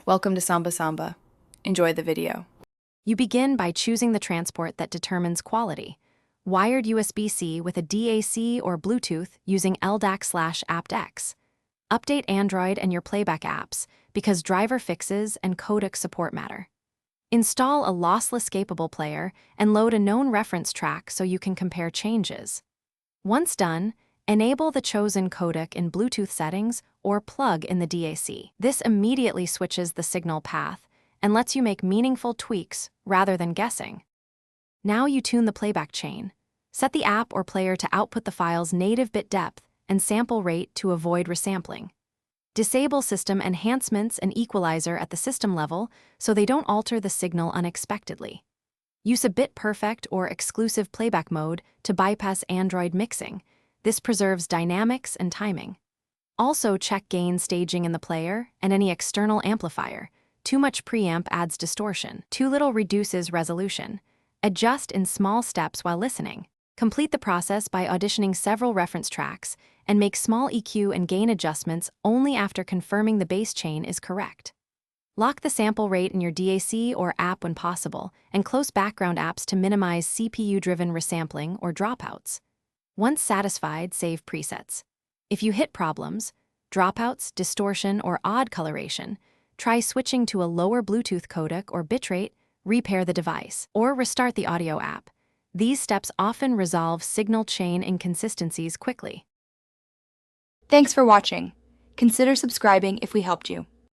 Welcome to Samba Samba. Enjoy the video. You begin by choosing the transport that determines quality. Wired USB-C with a DAC or Bluetooth using LDAC/aptX. Update Android and your playback apps because driver fixes and codec support matter. Install a lossless-capable player and load a known reference track so you can compare changes. Once done, enable the chosen codec in Bluetooth settings or plug in the DAC. This immediately switches the signal path and lets you make meaningful tweaks rather than guessing. Now you tune the playback chain. Set the app or player to output the file's native bit depth and sample rate to avoid resampling. Disable system enhancements and equalizer at the system level so they don't alter the signal unexpectedly. Use a bit-perfect or exclusive playback mode to bypass Android mixing. This preserves dynamics and timing. Also check gain staging in the player and any external amplifier. Too much preamp adds distortion. Too little reduces resolution. Adjust in small steps while listening. Complete the process by auditioning several reference tracks and make small EQ and gain adjustments only after confirming the bass chain is correct. Lock the sample rate in your DAC or app when possible, and close background apps to minimize CPU-driven resampling or dropouts. Once satisfied, save presets. If you hit problems, dropouts, distortion, or odd coloration, try switching to a lower Bluetooth codec or bitrate, repair the device, or restart the audio app. These steps often resolve signal chain inconsistencies quickly. Thanks for watching. Consider subscribing if we helped you.